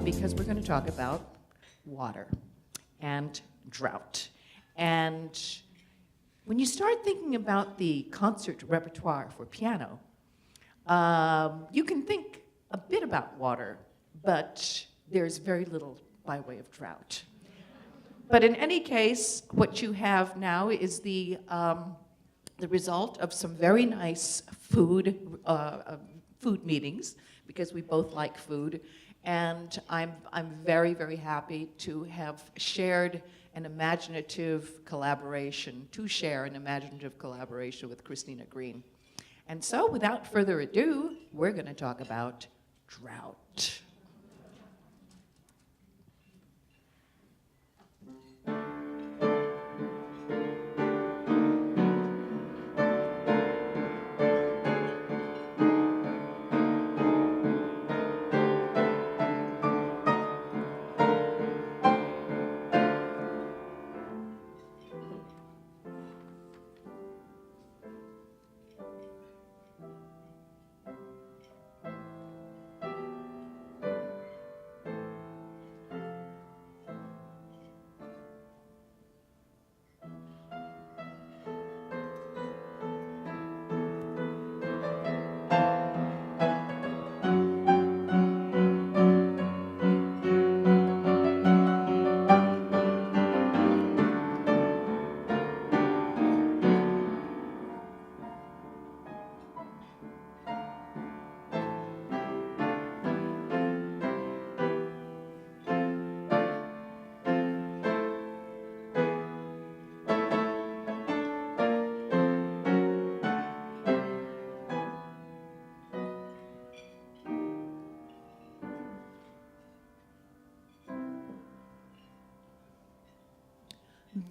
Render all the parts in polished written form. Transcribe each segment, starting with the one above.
because we're going to talk about water and drought. And when you start thinking about the concert repertoire for piano, you can think a bit about water, but there's very little by way of drought. But in any case, what you have now is the result of some very nice food meetings, because we both like food. And I'm very, very happy to have shared an imaginative collaboration, with Christina Greene. And so, without further ado, we're going to talk about drought.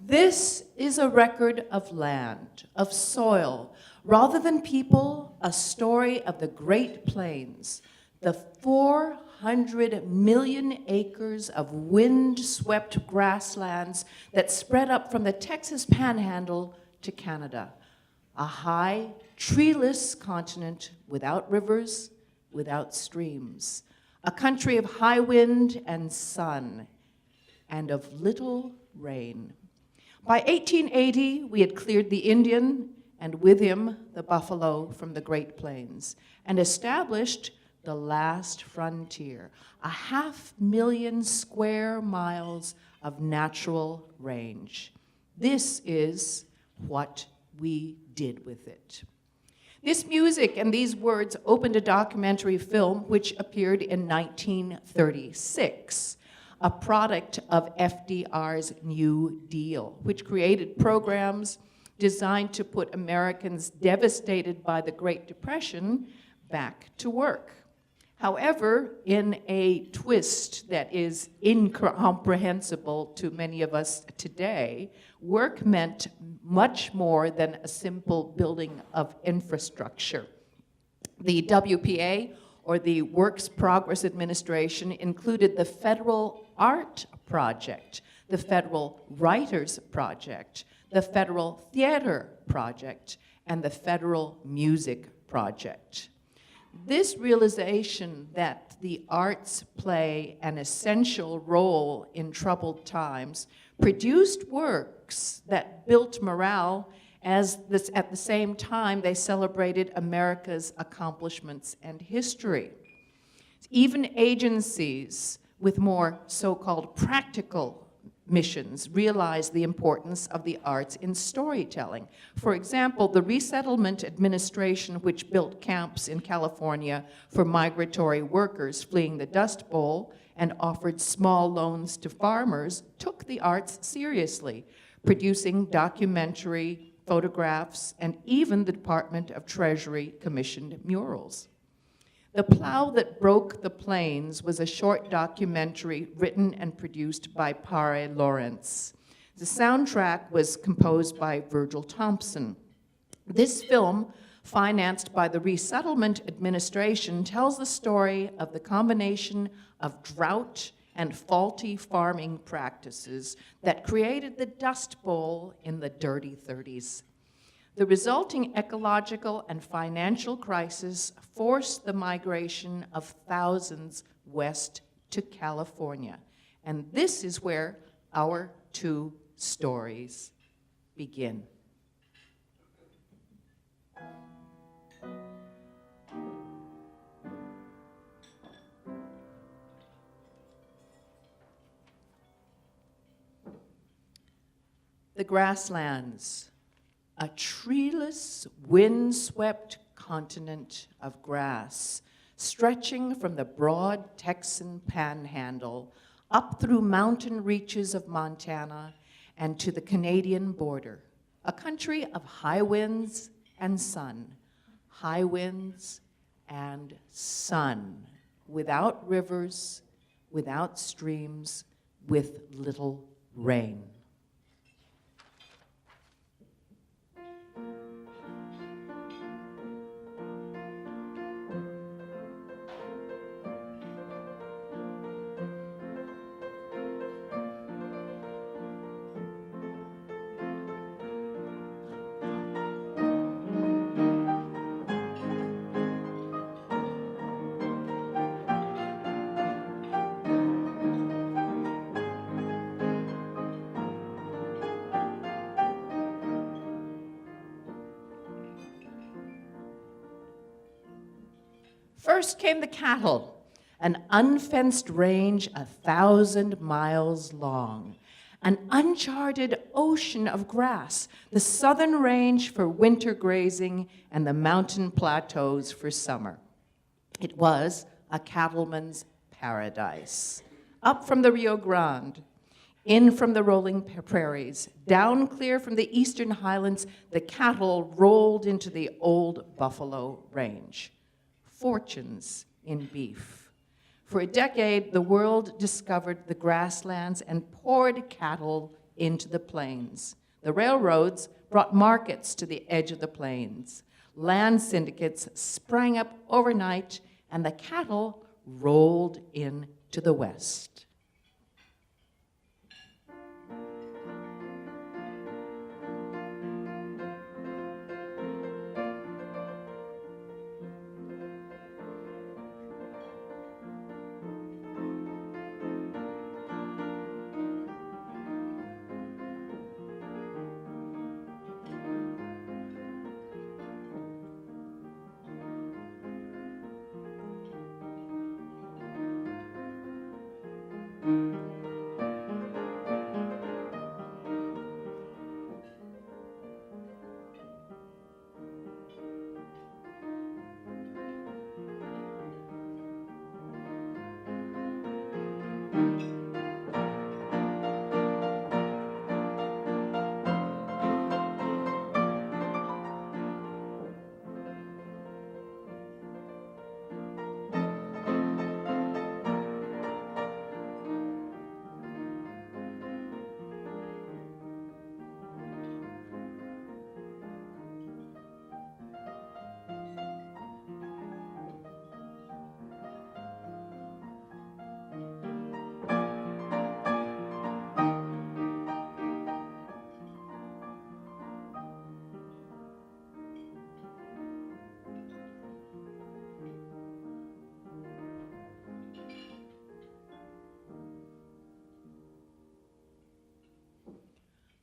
This is a record of land, of soil. Rather than people, a story of the Great Plains, the 400 million acres of wind-swept grasslands that spread up from the Texas Panhandle to Canada. A high, treeless continent without rivers, without streams. A country of high wind and sun, and of little rain. By 1880, we had cleared the Indian, and with him the buffalo from the Great Plains, and established the last frontier, 500,000 square miles of natural range. This is what we did with it. This music and these words opened a documentary film which appeared in 1936. A product of FDR's New Deal, which created programs designed to put Americans devastated by the Great Depression back to work. However, in a twist that is incomprehensible to many of us today, work meant much more than a simple building of infrastructure. The WPA, or the Works Progress Administration, included the Federal Art Project, the Federal Writers Project, the Federal Theater Project, and the Federal Music Project. This realization that the arts play an essential role in troubled times produced works that built morale at the same time they celebrated America's accomplishments and history. Even agencies with more so-called practical missions realized the importance of the arts in storytelling. For example, the Resettlement Administration, which built camps in California for migratory workers fleeing the Dust Bowl and offered small loans to farmers, took the arts seriously, producing documentary photographs, and even the Department of Treasury commissioned murals. The Plow That Broke the Plains was a short documentary written and produced by Pare Lawrence. The soundtrack was composed by Virgil Thompson. This film, financed by the Resettlement Administration, tells the story of the combination of drought and faulty farming practices that created the Dust Bowl in the dirty 30s. The resulting ecological and financial crisis forced the migration of thousands west to California. And this is where our two stories begin. The grasslands, a treeless, windswept continent of grass, stretching from the broad Texan panhandle up through mountain reaches of Montana and to the Canadian border, a country of high winds and sun, high winds and sun, without rivers, without streams, with little rain. First came the cattle, an unfenced range 1,000 miles long, an uncharted ocean of grass, the southern range for winter grazing and the mountain plateaus for summer. It was a cattleman's paradise. Up from the Rio Grande, in from the rolling prairies, down clear from the eastern highlands, the cattle rolled into the old buffalo range. Fortunes in beef. For a decade, the world discovered the grasslands and poured cattle into the plains. The railroads brought markets to the edge of the plains. Land syndicates sprang up overnight, and the cattle rolled into the west.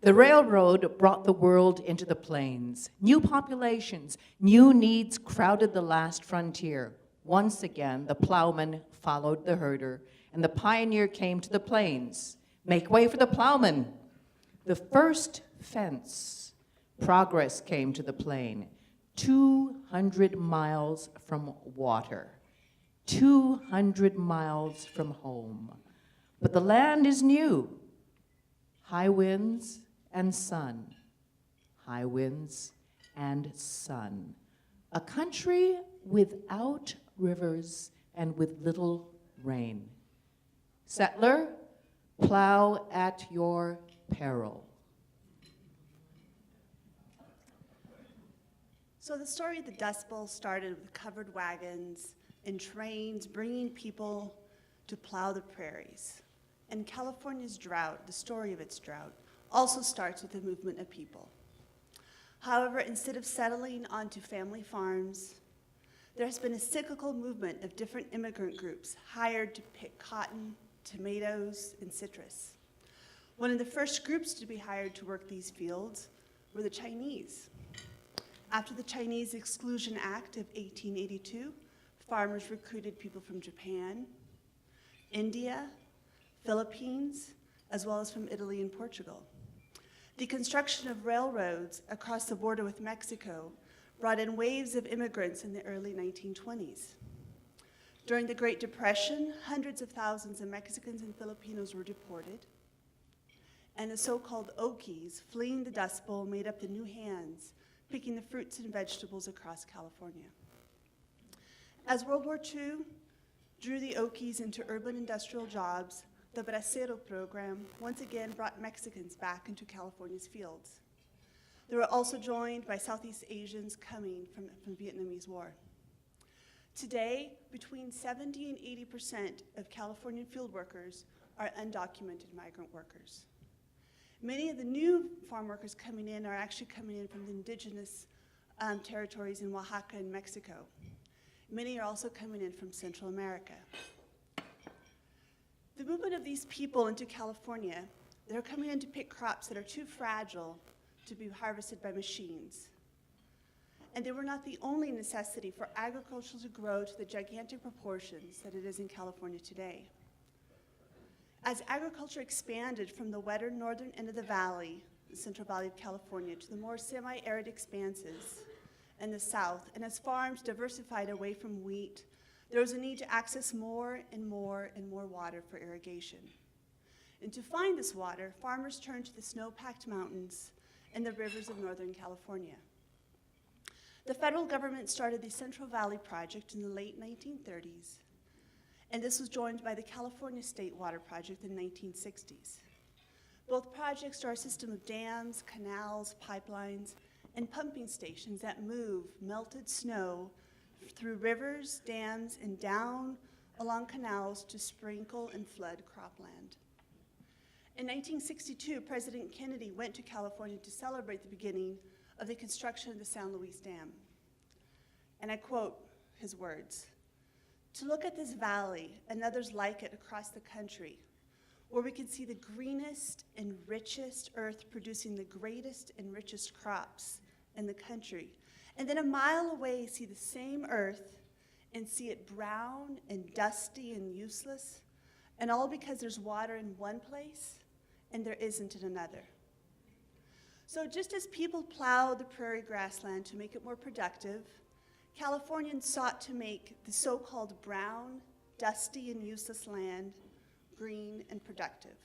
The railroad brought the world into the plains. New populations, new needs crowded the last frontier. Once again, the plowman followed the herder, and the pioneer came to the plains. Make way for the plowman. The first fence. Progress came to the plain. 200 miles from water. 200 miles from home. But the land is new. High winds and sun, high winds and sun. A country without rivers and with little rain. Settler, plow at your peril. So the story of the Dust Bowl started with covered wagons and trains bringing people to plow the prairies. And California's drought, the story of its drought, also starts with a movement of people. However, instead of settling onto family farms, there has been a cyclical movement of different immigrant groups hired to pick cotton, tomatoes, and citrus. One of the first groups to be hired to work these fields were the Chinese. After the Chinese Exclusion Act of 1882, farmers recruited people from Japan, India, Philippines, as well as from Italy and Portugal. The construction of railroads across the border with Mexico brought in waves of immigrants in the early 1920s. During the Great Depression, hundreds of thousands of Mexicans and Filipinos were deported, and the so-called Okies, fleeing the Dust Bowl, made up the new hands, picking the fruits and vegetables across California. As World War II drew the Okies into urban industrial jobs, the Bracero program once again brought Mexicans back into California's fields. They were also joined by Southeast Asians coming from Vietnamese War. Today, between 70 and 80% of Californian field workers are undocumented migrant workers. Many of the new farm workers coming in are actually coming in from the indigenous territories in Oaxaca and Mexico. Many are also coming in from Central America. The movement of these people into California, they're coming in to pick crops that are too fragile to be harvested by machines. And they were not the only necessity for agriculture to grow to the gigantic proportions that it is in California today. As agriculture expanded from the wetter northern end of the valley, the Central Valley of California, to the more semi-arid expanses in the south, and as farms diversified away from wheat, there was a need to access more and more and more water for irrigation. And to find this water, farmers turned to the snow-packed mountains and the rivers of Northern California. The federal government started the Central Valley Project in the late 1930s, and this was joined by the California State Water Project in the 1960s. Both projects are a system of dams, canals, pipelines, and pumping stations that move melted snow through rivers, dams, and down along canals to sprinkle and flood cropland. In 1962, President Kennedy went to California to celebrate the beginning of the construction of the San Luis Dam. And I quote his words, "To look at this valley and others like it across the country, where we can see the greenest and richest earth producing the greatest and richest crops in the country, and then a mile away see the same earth and see it brown and dusty and useless, and all because there's water in one place and there isn't in another." So just as people plowed the prairie grassland to make it more productive, Californians sought to make the so-called brown, dusty, and useless land green and productive.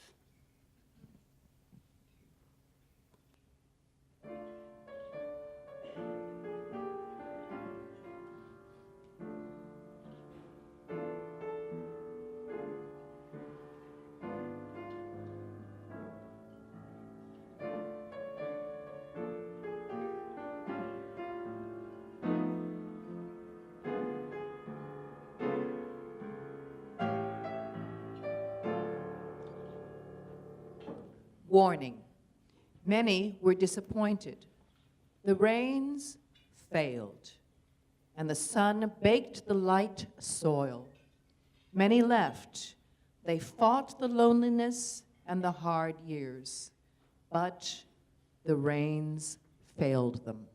Warning, many were disappointed. The rains failed, and the sun baked the light soil. Many left. They fought the loneliness and the hard years, but the rains failed them.